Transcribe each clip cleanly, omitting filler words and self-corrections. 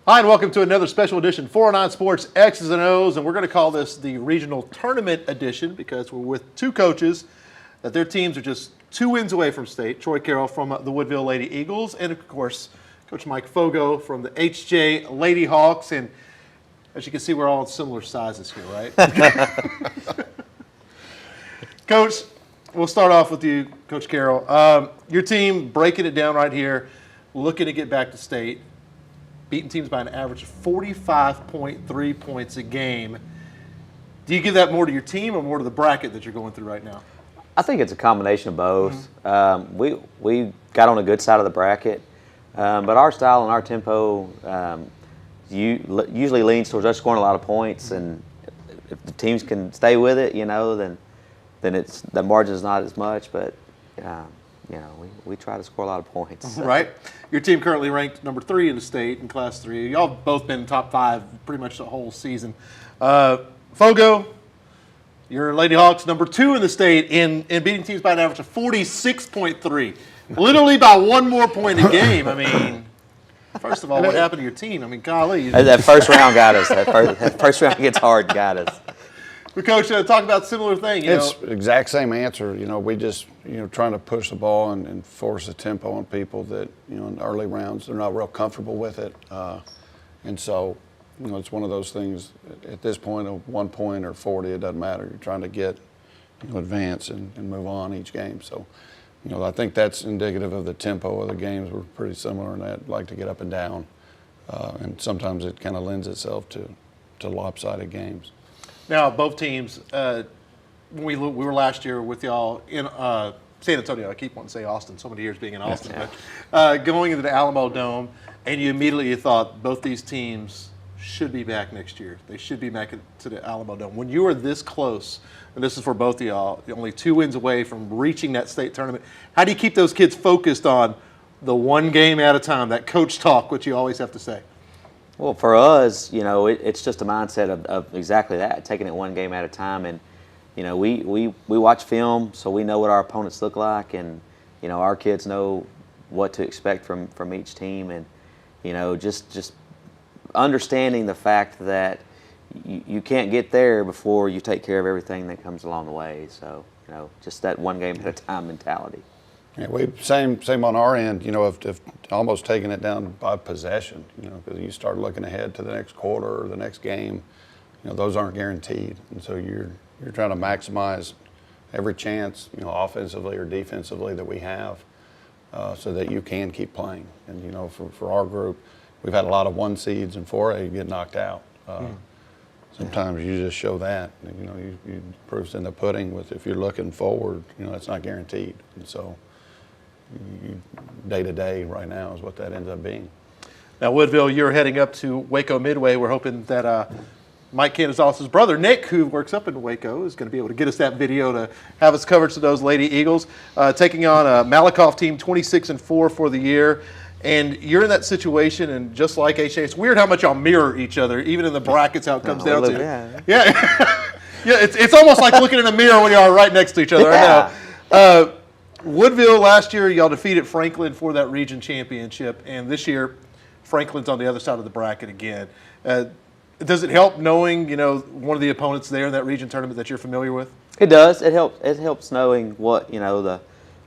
Hi, and welcome to another special edition 409 Sports X's and O's, and we're going to call this the Regional Tournament Edition because we're with two coaches that their teams are just 2 wins away from state. Troy Carrell from the Woodville Lady Eagles, and of course, Coach Mike Fogo from the HJ Lady Hawks. And as you can see, we're all in similar sizes here, right? Coach, we'll start off with you, Coach Carrell. Your team breaking it down right here, looking to get back to state, beating teams by an average of 45.3 points a game. Do you give that more to your team or more to the bracket that you're going through right now? I think it's a combination of both. We got on a good side of the bracket, but our style and our tempo usually leans towards us scoring a lot of points, and if the teams can stay with it, then it's the margin's not as much, but we try to score a lot of points. Right. Your team currently ranked number 3 in the state in Class 3. Y'all both been top 5 pretty much the whole season. Fogo, your Lady Hawks number 2 in the state in beating teams by an average of 46.3. Literally by 1 more point a game. I mean, first of all, what happened to your team? I mean, golly. That first round got us. That first round gets hard got us. But Coach, talk about similar thing. It's exact same answer. We just trying to push the ball and force a tempo on people that in the early rounds they're not real comfortable with it, and so it's one of those things. At this point, of 1 point or 40, it doesn't matter. You're trying to get advance and move on each game. So I think that's indicative of the tempo of the games. We're pretty similar in that, like to get up and down, and sometimes it kind of lends itself to lopsided games. Now, both teams, we were last year with y'all in San Antonio. I keep wanting to say Austin, so many years being in Austin. Yeah. But going into the Alamo Dome, and you immediately thought both these teams should be back next year. They should be back to the Alamo Dome. When you were this close, and this is for both of y'all, only 2 wins away from reaching that state tournament, how do you keep those kids focused on the one game at a time, that coach talk, which you always have to say? Well, for us, it's just a mindset of exactly that, taking it one game at a time. And, we watch film, so we know what our opponents look like, and, our kids know what to expect from each team. And, just understanding the fact that you can't get there before you take care of everything that comes along the way. So, just that one game at a time mentality. Yeah, same on our end. If almost taking it down by possession. Because you start looking ahead to the next quarter or the next game. Those aren't guaranteed, and so you're trying to maximize every chance, offensively or defensively that we have, so that you can keep playing. And for our group, we've had a lot of 1 seeds and 4A get knocked out. Sometimes you just show that. You proof's in the pudding. If you're looking forward, it's not guaranteed, and so. Day to day right now is what that ends up being. Now, Woodville, you're heading up to Waco Midway. We're hoping that Mike Canizales' brother, Nick, who works up in Waco, is going to be able to get us that video to have us coverage of those Lady Eagles, taking on a Malakoff team 26-4 for the year. And you're in that situation, and just like HA, it's weird how much y'all mirror each other, even in the brackets, how it comes down to. Yeah. It's almost like looking in a mirror when y'all are right next to each other. Yeah. I know. Woodville, last year, y'all defeated Franklin for that region championship, and this year, Franklin's on the other side of the bracket again. Does it help knowing, one of the opponents there in that region tournament that you're familiar with? It does. It helps. It helps knowing what the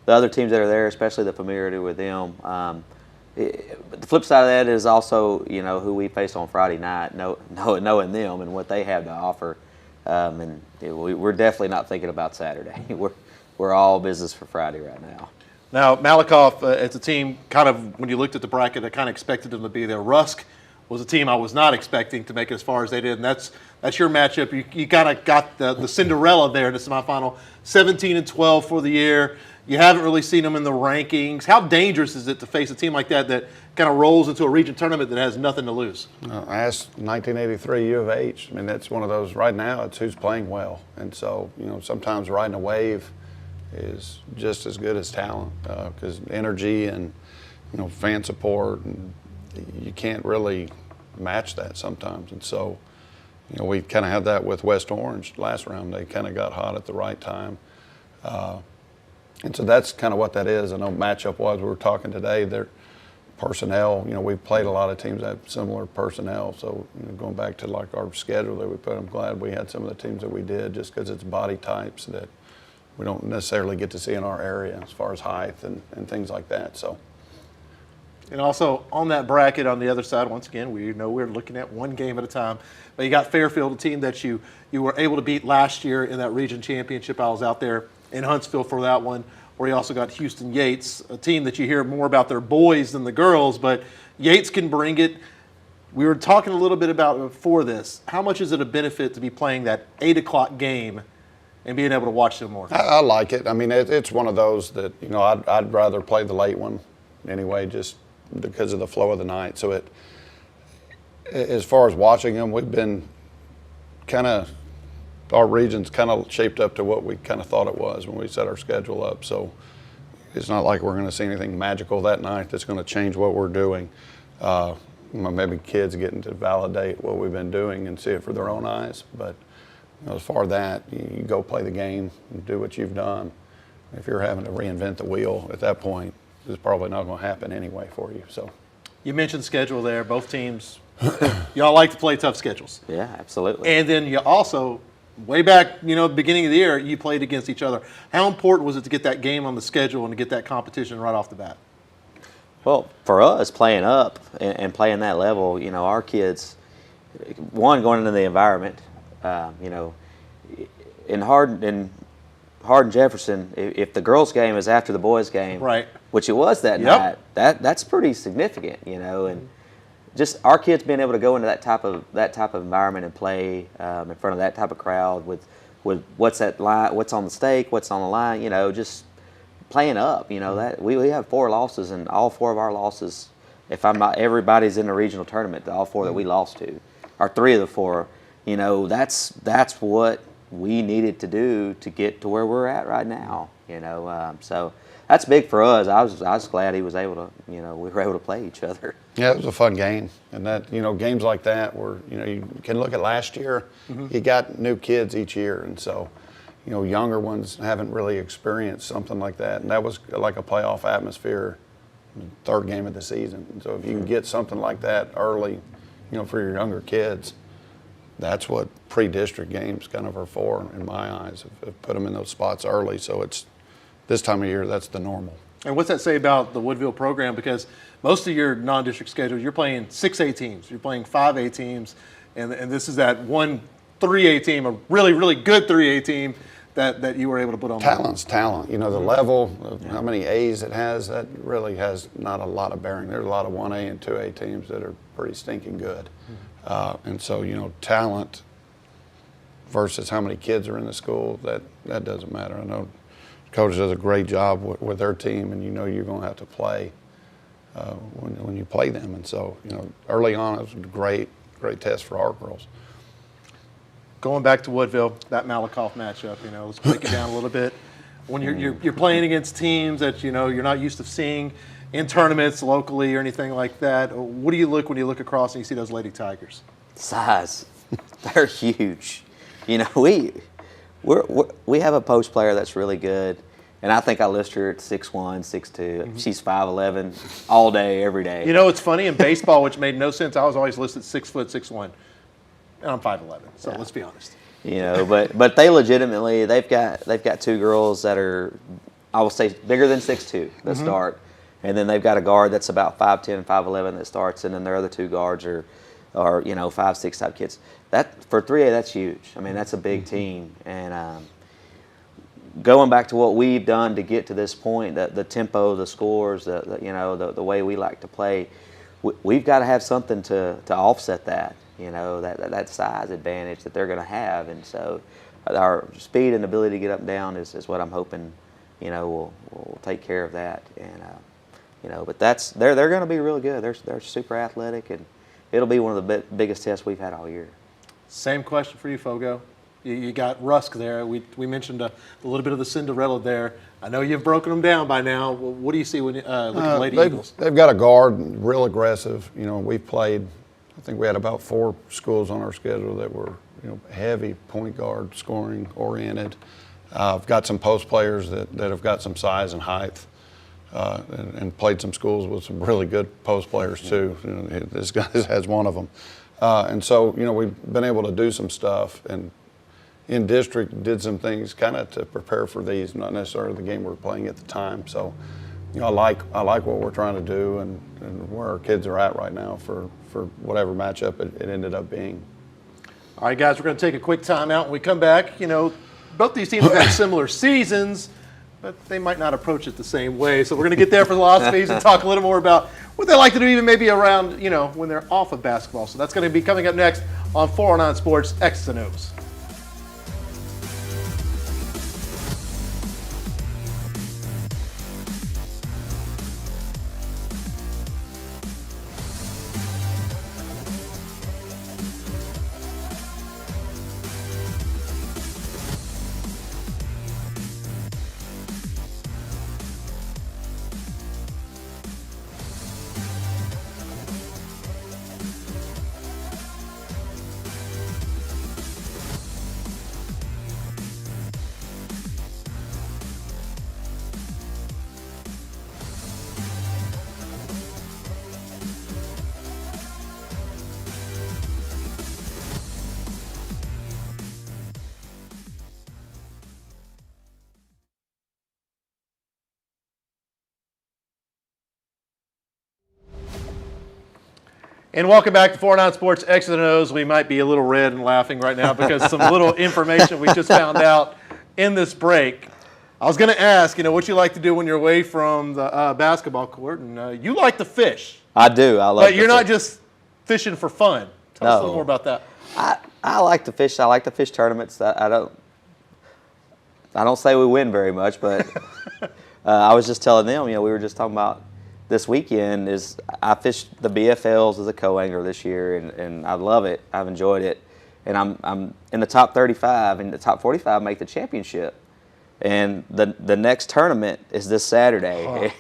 other teams that are there, especially the familiarity with them. The flip side of that is also who we face on Friday night, knowing them and what they have to offer, and we're definitely not thinking about Saturday. We're all business for Friday right now. Now, Malakoff, it's a team kind of, when you looked at the bracket, I kind of expected them to be there. Rusk was a team I was not expecting to make it as far as they did, and that's your matchup. You kind of got the Cinderella there in the semifinal, 17-12 for the year. You haven't really seen them in the rankings. How dangerous is it to face a team like that kind of rolls into a region tournament that has nothing to lose? I asked 1983 U of H. I mean, that's one of those right now. It's who's playing well, and so sometimes riding a wave is just as good as talent, because energy and fan support, and you can't really match that sometimes. And so we kind of had that with West Orange last round. They kind of got hot at the right time, and so that's kind of what that is. I know matchup wise, we were talking today, they're personnel, we've played a lot of teams that have similar personnel. So going back to like our schedule that we put, I'm glad we had some of the teams that we did, just because it's body types that we don't necessarily get to see in our area as far as height and things like that. So. And also on that bracket on the other side, once again, we're looking at one game at a time. But you got Fairfield, a team that you were able to beat last year in that region championship. I was out there in Huntsville for that one. Or you also got Houston Yates, a team that you hear more about their boys than the girls, but Yates can bring it. We were talking a little bit about it before this. How much is it a benefit to be playing that 8 o'clock game and being able to watch them more? I like it. I mean, it's one of those that, I'd rather play the late one anyway, just because of the flow of the night. So as far as watching them, we've been our region's kind of shaped up to what we kind of thought it was when we set our schedule up. So it's not like we're going to see anything magical that night that's going to change what we're doing. Maybe kids getting to validate what we've been doing and see it for their own eyes. But as far as that, you go play the game and do what you've done. If you're having to reinvent the wheel at that point, it's probably not going to happen anyway for you. So you mentioned schedule there. Both teams, y'all like to play tough schedules. Yeah, absolutely. And then you also, way back, the beginning of the year, you played against each other. How important was it to get that game on the schedule and to get that competition right off the bat? Well, for us, playing up and playing that level, our kids, one, going into the environment, in Hardin-Jefferson, if the girls' game is after the boys' game, right, which it was that night, that's pretty significant, and just our kids being able to go into that type of environment and play in front of that type of crowd with what's on the stake, what's on the line, just playing up. That we have 4 losses, and all 4 of our losses, if I'm not, everybody's in the regional tournament, all 4 that we lost to, or 3 of the 4. That's what we needed to do to get to where we're at right now. So that's big for us. I was glad he was able to, we were able to play each other. Yeah, it was a fun game. And that, games like that where, you can look at last year, you got new kids each year. And so, younger ones haven't really experienced something like that. And that was like a playoff atmosphere, 3rd game of the season. And so if you can get something like that early, for your younger kids, that's what pre-district games kind of are for, in my eyes. Have put them in those spots early. So it's this time of year, that's the normal. And what's that say about the Woodville program? Because most of your non-district schedules, you're playing 6A teams, you're playing 5A teams, and this is that one 3A team, a really, really good 3A team that you were able to put on. Talent's talent. The level of how many A's it has, that really has not a lot of bearing. There's a lot of 1A and 2A teams that are pretty stinking good. And so, talent versus how many kids are in the school, that doesn't matter. I know Coach does a great job with their team, and you're going to have to play when you play them. And so, early on, it was a great test for our girls. Going back to Woodville, that Malakoff matchup, let's break it down a little bit. When you're playing against teams that you're not used to seeing in tournaments locally or anything like that, what do you look when you look across and you see those Lady Tigers? Size. They're huge. We have a post player that's really good, and I think I list her at 6'1", 6'2". She's 5'11", all day, every day. It's funny in baseball, which made no sense. I was always listed 6 foot, 6'1", and I'm 5'11". So let's be honest. But they legitimately, they've got 2 girls that are, I will say, bigger than 6'2" that start, and then they've got a guard that's about 5'10", 5'11" that starts, and then their other 2 guards are 5'6" type kids. That for 3A, that's huge. I mean, that's a big team. And going back to what we've done to get to this point, the tempo, the scores, the way we like to play, we've got to have something to offset that. That size advantage that they're going to have. And so our speed and ability to get up and down is what I'm hoping, will take care of that. And but they're going to be really good. They're super athletic, and it'll be one of the biggest tests we've had all year. Same question for you, Fogo. You got Rusk there. We mentioned a little bit of the Cinderella there. I know you've broken them down by now. What do you see when you look at the Lady Eagles? They've got a guard, real aggressive. We've played, I think we had about 4 schools on our schedule that were heavy point guard, scoring oriented. I've got some post players that have got some size and height. and played some schools with some really good post players too. You know, this guy has one of them. And so, you know, we've been able to do some stuff, and in district did some things kind of to prepare for these, not necessarily the game we were playing at the time. So, you know, I like what we're trying to do and where our kids are at right now for whatever matchup it ended up being. All right, guys, we're going to take a quick timeout. When we come back, you know, both these teams have had similar seasons, but they might not approach it the same way. So we're going to get their philosophies and talk a little more about what they like to do even maybe around, you know, when they're off of basketball. So that's going to be coming up next on 409 Sports X's and O's. And welcome back to 409 Sports X's and O's. We might be a little red and laughing right now because some little information we just found out in this break. I was going to ask, you know, what you like to do when you're away from the basketball court, and you like to fish. I do. I love. But you're not just fishing for fun. Tell us a little more about that. I like to fish. I like to fish tournaments. I don't say we win very much, but I was just telling them, you know, we were just talking about this weekend is I fished the BFLs as a co-angler this year, and I love it. I've enjoyed it, and I'm in the top 35, and the top 45 make the championship. And the next tournament is this Saturday,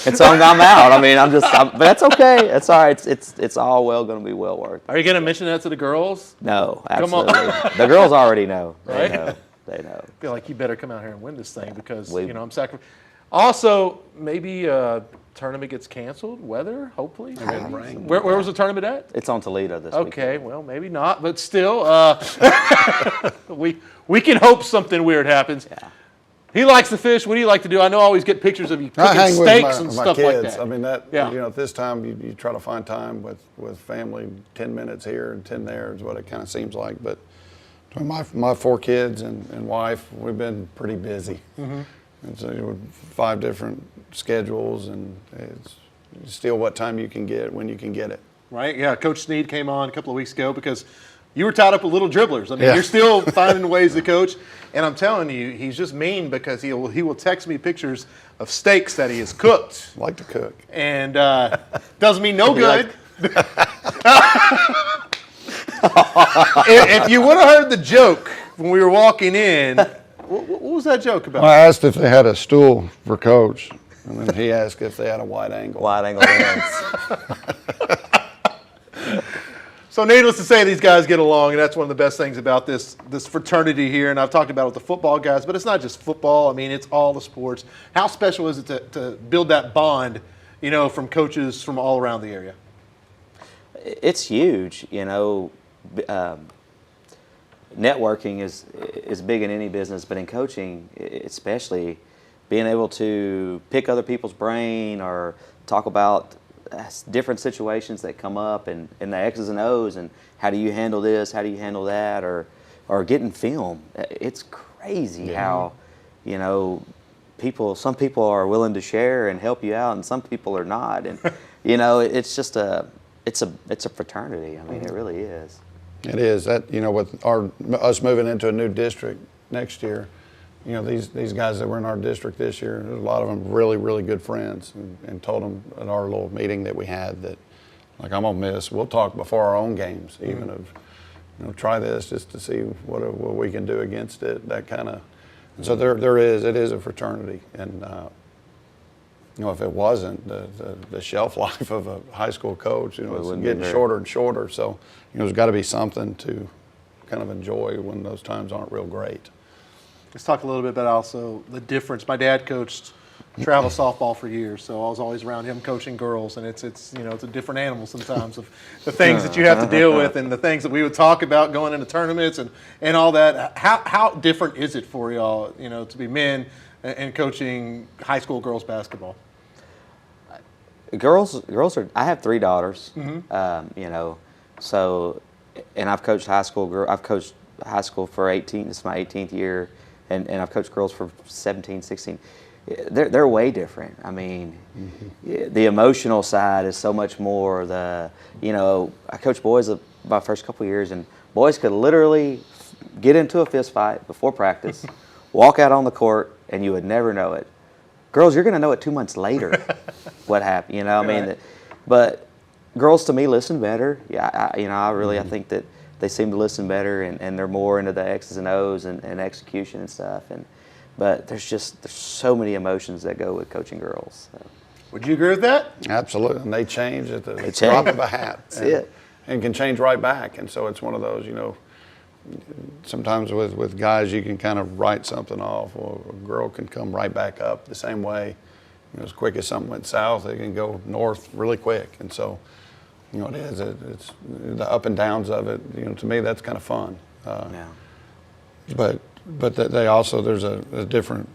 and so I'm out. I mean, but that's okay. That's all right. It's all going to be well worth it. Are you going to mention that to the girls? No, absolutely. The girls already know. They Right? know. They know. I feel like you better come out here and win this thing because, you know, I'm sacrificing. Also, maybe tournament gets canceled, weather, hopefully. Rain. Where was the tournament at? It's on Toledo this Okay, weekend. well, maybe not, but still, we can hope something weird happens. Yeah. He likes to fish. What do you like to do? I know I always get pictures of you I cooking hang steaks and with stuff my like kids. that. I mean, Yeah. you know, at this time you try to find time with family, 10 minutes here and 10 there is what it kind of seems like. But between my 4 kids and wife, we've been pretty busy. Mm-hmm. And so, you know, 5 different schedules, and it's still what time you can get when you can get it. Right? Yeah, Coach Snead came on a couple of weeks ago because you were tied up with little dribblers. I mean, Yeah. you're still finding ways to coach. And I'm telling you, he's just mean because he will text me pictures of steaks that he has cooked. I like to cook. And does me no good. If you would have heard the joke when we were walking in, what was that joke about? I asked if they had a stool for Coach, and then he asked if they had a wide angle. Wide angle lens. So needless to say, these guys get along, and that's one of the best things about this fraternity here. And I've talked about it with the football guys, but it's not just football. I mean, it's all the sports. How special is it to build that bond, you know, from coaches from all around the area? It's huge, you know. Networking is big in any business, but in coaching, especially, being able to pick other people's brain or talk about different situations that come up and the X's and O's and how do you handle this, how do you handle that, or getting film. It's crazy how, you know, some people are willing to share and help you out, and some people are not, and you know, it's just it's a fraternity. I mean, it really is. It is. That, you know, with us moving into a new district next year, you know, these guys that were in our district this year, there's a lot of them really, really good friends, and told them at our little meeting that we had that, like, I'm gonna miss. We'll talk before our own games, even of, you know, try this just to see what we can do against it. That kind of. So it is a fraternity, and you know, if it wasn't, the shelf life of a high school coach, you know, it's getting shorter and shorter. So, you know, there's got to be something to kind of enjoy when those times aren't real great. Let's talk a little bit about also the difference. My dad coached travel softball for years, so I was always around him coaching girls, and it's a different animal sometimes of the things that you have to deal with and the things that we would talk about going into tournaments and all that. How different is it for y'all, to be men and coaching high school girls basketball? Girls are. I have 3 daughters. Mm-hmm. So, and I've coached high school. I've coached high school for 18. This is my 18th year, and I've coached girls for 17, 16. They're way different. I mean, the emotional side is so much more. I coached boys my first couple of years, and boys could literally get into a fist fight before practice, walk out on the court, and you would never know it. Girls, you're going to know it 2 months later what happened. Right. But girls to me listen better. Yeah, I think that they seem to listen better, and they're more into the X's and O's and execution and stuff. But there's so many emotions that go with coaching girls. So. Would you agree with that? Absolutely, and they change at the drop of a hat. That's it. And can change right back. And so it's one of those, sometimes with guys you can kind of write something off. Well, a girl can come right back up the same way. As quick as something went south, it can go north really quick. And so, it's the up and downs of it. To me, that's kind of fun. Yeah. But they also, there's a different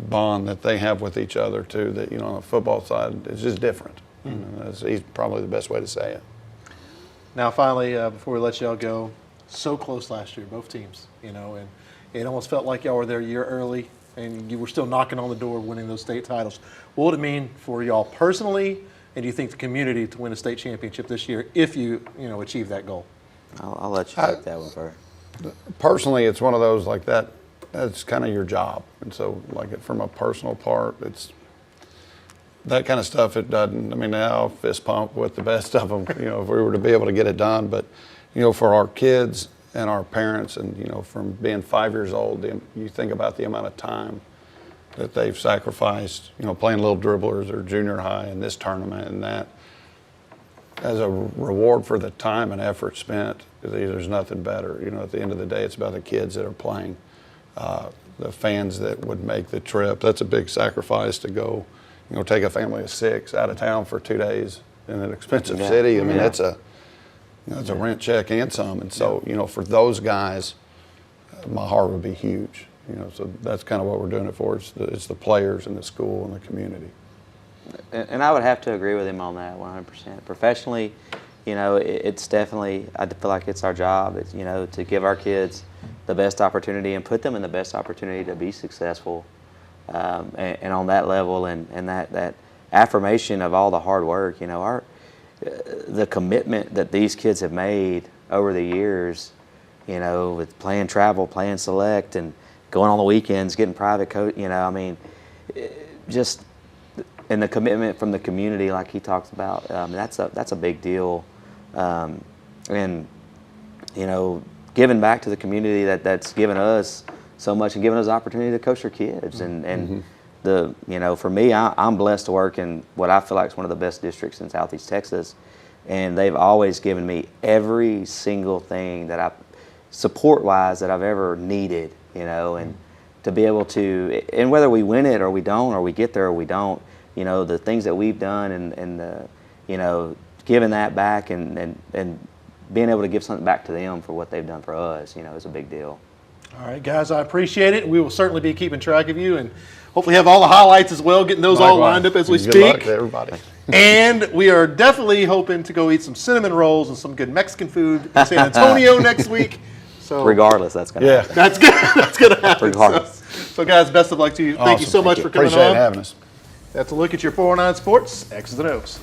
bond that they have with each other too. That on the football side, it's just different. That's probably the best way to say it. Now, finally, before we let y'all go, so close last year, both teams, and it almost felt like y'all were there a year early, and you were still knocking on the door winning those state titles. What would it mean for y'all personally, and do you think the community to win a state championship this year if you achieve that goal? I'll let you take that one first. Personally, it's one of those like that. That's kind of your job, and so from a personal part, it's that kind of stuff. It doesn't. I mean, now I'll fist pump with the best of them. If we were to be able to get it done, but for our kids and our parents, and from being 5 years old, you think about the amount of time that they've sacrificed. Playing little dribblers or junior high in this tournament and that. As a reward for the time and effort spent, there's nothing better. At the end of the day, it's about the kids that are playing, the fans that would make the trip. That's a big sacrifice to go, take a family of 6 out of town for 2 days in an expensive city. I mean, that's a rent check and some. And so, for those guys, my heart would be huge. So that's kind of what we're doing it for. It's the players and the school and the community. And I would have to agree with him on that 100%. Professionally, it's definitely, I feel like it's our job, to give our kids the best opportunity and put them in the best opportunity to be successful. And on that level and that affirmation of all the hard work, the commitment that these kids have made over the years, with playing travel, playing select, and going on the weekends, getting private coach, just. And the commitment from the community, like he talks about, that's a big deal, and giving back to the community that's given us so much and given us the opportunity to coach their kids, and for me, I'm blessed to work in what I feel like is one of the best districts in Southeast Texas, and they've always given me every single thing that support-wise that I've ever needed, and to be able to, and whether we win it or we don't, or we get there or we don't. The things that we've done and giving that back and being able to give something back to them for what they've done for us, is a big deal. All right, guys, I appreciate it. We will certainly be keeping track of you and hopefully have all the highlights as well, getting those all lined up as we speak. Good luck to everybody. And we are definitely hoping to go eat some cinnamon rolls and some good Mexican food in San Antonio next week. So regardless, that's going to happen. That's good. That's going to happen. Regardless. So, guys, best of luck to you. Thank you so much for coming Appreciate on. having us. That's a look at your 409 Sports X's and O's.